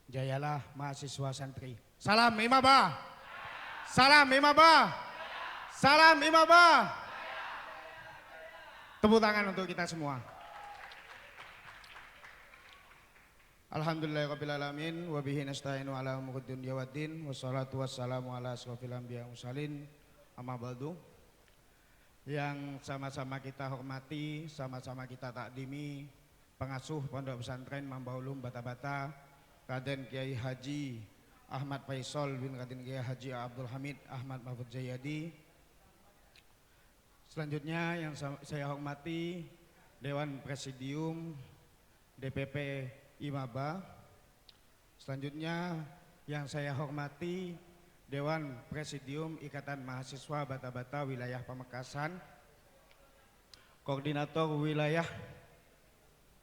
Jayalah mahasiswa santri. Salam Imaba. Salam Imaba. Salam Imaba. Tepuk tangan untuk kita semua. Alhamdulillahirabbil alamin wa bihi nasta'inu ala umuri dunya waddin wassalatu wassalamu ala asrofil anbiya mursalin amma ba'du. Yang sama-sama kita hormati, sama-sama kita takdimi pengasuh Pondok Pesantren Mambaulum Bata-Bata Raden Kiai Haji Ahmad Faisal bin Raden Kiai Haji Abdul Hamid Ahmad Mahfud Jayadi. Selanjutnya yang saya hormati Dewan Presidium DPP Imaba. Selanjutnya yang saya hormati Dewan Presidium Ikatan Mahasiswa Bata-Bata Wilayah Pamekasan, Koordinator Wilayah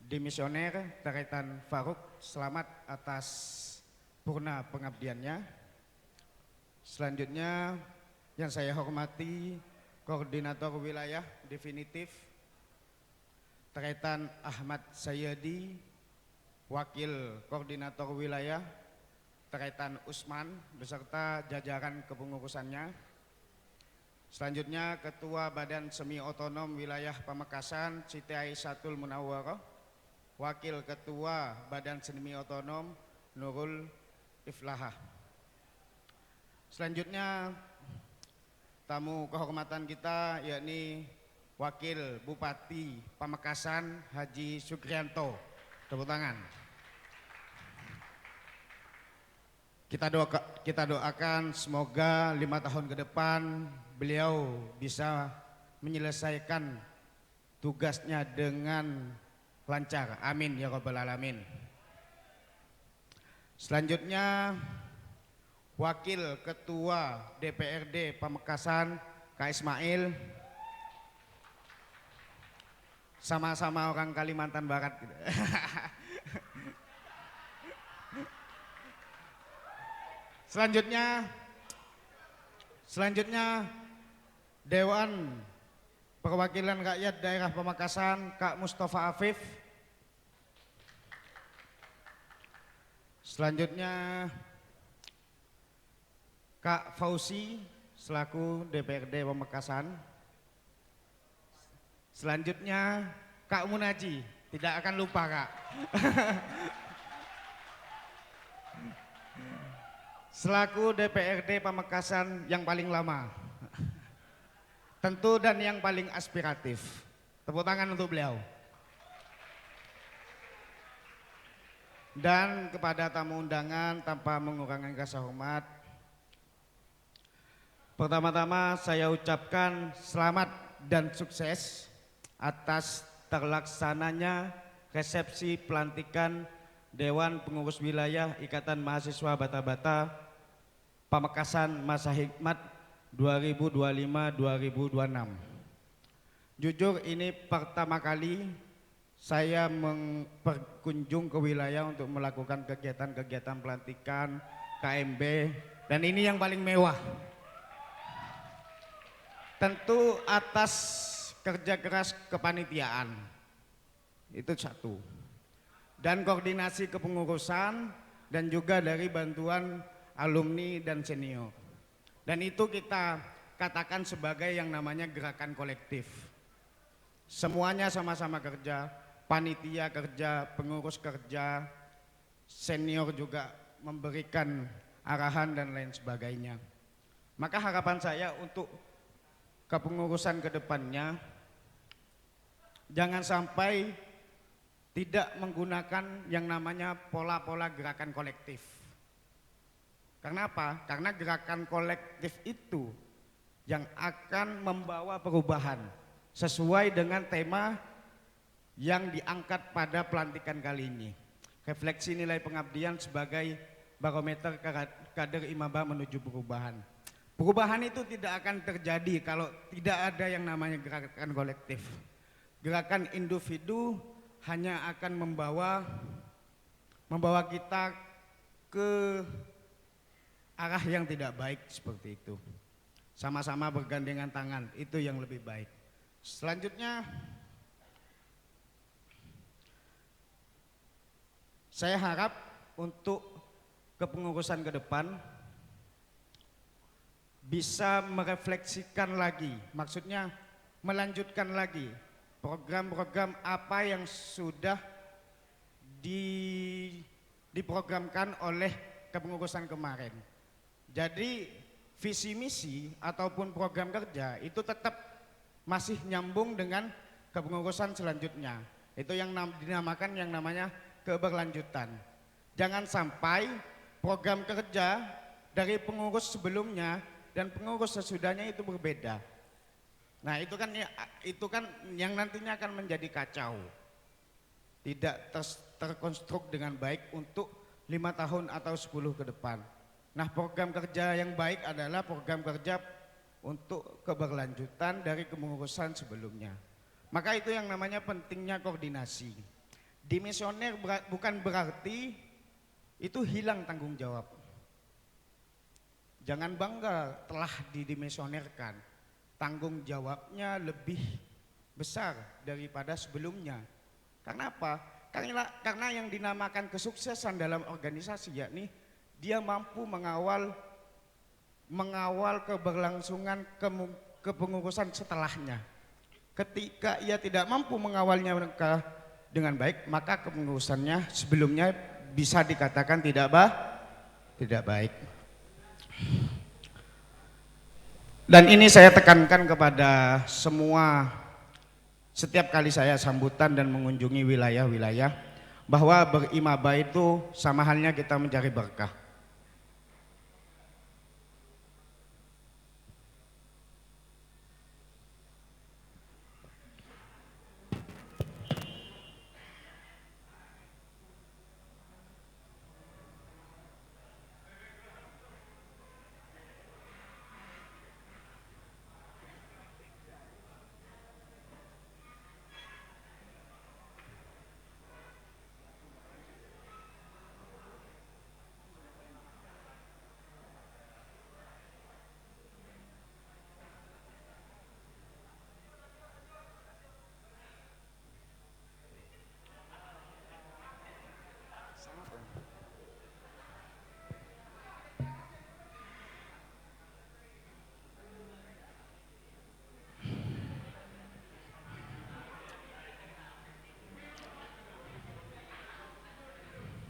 Dimisioner Taretan Faruk, selamat atas purna pengabdiannya. Selanjutnya yang saya hormati Koordinator Wilayah Definitif Taretan Ahmad Sayyadi, Wakil Koordinator Wilayah Taretan Usman beserta jajaran kepengurusannya. Selanjutnya Ketua Badan Semi Otonom Wilayah Pamekasan Siti Aisyatul Munawwarah, Wakil Ketua Badan Semi Otonom Nurul Iflahah. Selanjutnya tamu kehormatan kita yakni Wakil Bupati Pamekasan Haji Sukrianto. Tepuk tangan. Kita doakan semoga 5 tahun ke depan beliau bisa menyelesaikan tugasnya dengan lancar. Amin ya rabbal alamin. Selanjutnya Wakil Ketua DPRD Pamekasan Kak Ismail, sama-sama orang Kalimantan Barat gitu. Selanjutnya Dewan Perwakilan Rakyat Daerah Pamekasan Kak Mustafa Afif. Selanjutnya Kak Fauzi selaku DPRD Pamekasan. Selanjutnya Kak Munaji, tidak akan lupa Kak. Selaku DPRD Pamekasan yang paling lama. Tentu dan yang paling aspiratif. Tepuk tangan untuk beliau. Dan kepada tamu undangan tanpa mengurangi rasa hormat, pertama-tama saya ucapkan selamat dan sukses atas terlaksananya resepsi pelantikan Dewan Pengurus Wilayah Ikatan Mahasiswa Bata-Bata Pamekasan Masa Hikmat 2025-2026. Jujur ini pertama kali saya berkunjung ke wilayah untuk melakukan kegiatan-kegiatan pelantikan KMB, dan ini yang paling mewah. Tentu atas kerja keras kepanitiaan, itu satu. Dan koordinasi kepengurusan dan juga dari bantuan alumni dan senior. Dan itu kita katakan sebagai yang namanya gerakan kolektif. Semuanya sama-sama kerja, panitia kerja, pengurus kerja, senior juga memberikan arahan dan lain sebagainya. Maka harapan saya untuk kepengurusan ke depannya, jangan sampai tidak menggunakan yang namanya pola-pola gerakan kolektif. Karena apa? Karena gerakan kolektif itu yang akan membawa perubahan sesuai dengan tema yang diangkat pada pelantikan kali ini. Refleksi nilai pengabdian sebagai barometer kader Imaba menuju perubahan. Perubahan itu tidak akan terjadi kalau tidak ada yang namanya gerakan kolektif. Gerakan individu hanya akan membawa kita ke arah yang tidak baik seperti itu. Sama-sama bergandengan tangan, itu yang lebih baik. Selanjutnya saya harap untuk kepengurusan ke depan bisa merefleksikan lagi, maksudnya melanjutkan lagi program-program apa yang sudah diprogramkan oleh kepengurusan kemarin. Jadi visi misi ataupun program kerja itu tetap masih nyambung dengan kepengurusan selanjutnya. Itu yang dinamakan yang namanya keberlanjutan. Jangan sampai program kerja dari pengurus sebelumnya dan pengurus sesudahnya itu berbeda. Nah, itu kan yang nantinya akan menjadi kacau. Tidak terkonstruk dengan baik untuk 5 tahun atau 10 ke depan. Nah, program kerja yang baik adalah program kerja untuk keberlanjutan dari kepengurusan sebelumnya. Maka itu yang namanya pentingnya koordinasi. Dimisioner bukan berarti itu hilang tanggung jawab. Jangan bangga telah didimisionerkan, tanggung jawabnya lebih besar daripada sebelumnya. Karena apa? Karena yang dinamakan kesuksesan dalam organisasi yakni dia mampu mengawal keberlangsungan kepengurusan setelahnya. Ketika ia tidak mampu mengawalnya dengan baik, maka kepengurusannya sebelumnya bisa dikatakan tidak baik. Dan ini saya tekankan kepada semua setiap kali saya sambutan dan mengunjungi wilayah-wilayah bahwa berimabah itu sama halnya kita mencari berkah.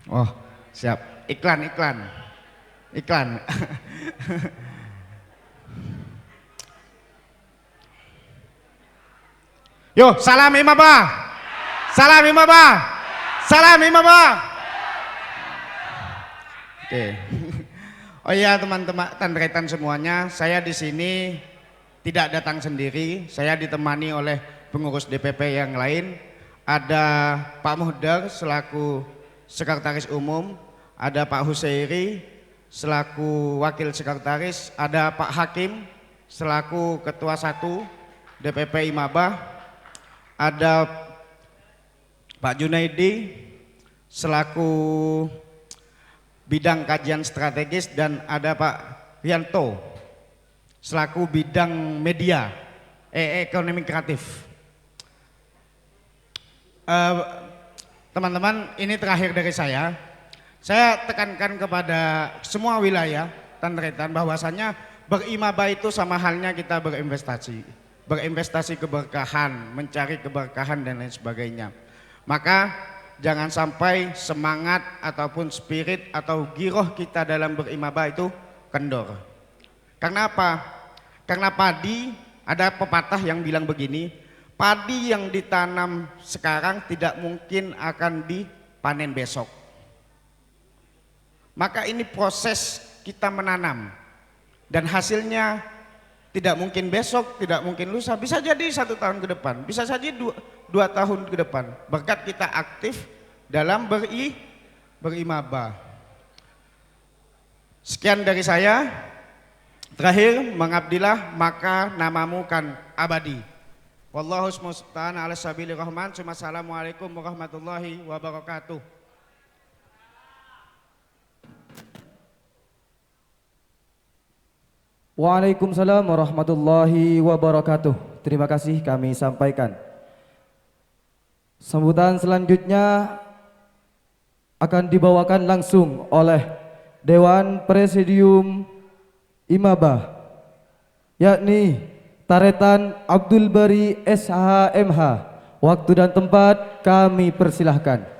Oh, siap. Iklan. Yo, salam imabah. Oke. Oh iya teman-teman Tandretan semuanya, saya di sini tidak datang sendiri, saya ditemani oleh pengurus DPP yang lain. Ada Pak Muhdar selaku Sekretaris Umum, ada Pak Husairi selaku Wakil Sekretaris, ada Pak Hakim selaku Ketua 1 DPP Imabah, ada Pak Junaidi selaku Bidang Kajian Strategis, dan ada Pak Rianto selaku Bidang Media, Ekonomi Kreatif. Teman-teman, ini terakhir dari saya tekankan kepada semua wilayah Tandretan bahwasannya berimabah itu sama halnya kita berinvestasi keberkahan, mencari keberkahan dan lain sebagainya. Maka jangan sampai semangat ataupun spirit atau giroh kita dalam berimabah itu kendor. Karena apa? Karena padi, ada pepatah yang bilang begini, padi yang ditanam sekarang tidak mungkin akan dipanen besok. Maka ini proses kita menanam dan hasilnya tidak mungkin besok, tidak mungkin lusa, bisa jadi 1 tahun ke depan, bisa saja 2 tahun ke depan, berkat kita aktif dalam berimabah. Sekian dari saya. Terakhir, mengabdilah maka namamu kan abadi. Wallahu musta'an ala sabilir rahman. Assalamualaikum warahmatullahi wabarakatuh. Waalaikumsalam warahmatullahi wabarakatuh. Terima kasih kami sampaikan. Sambutan selanjutnya akan dibawakan langsung oleh Dewan Presidium Imabah, yakni Taretan Abdul Bari SHMH. Waktu dan tempat kami persilahkan.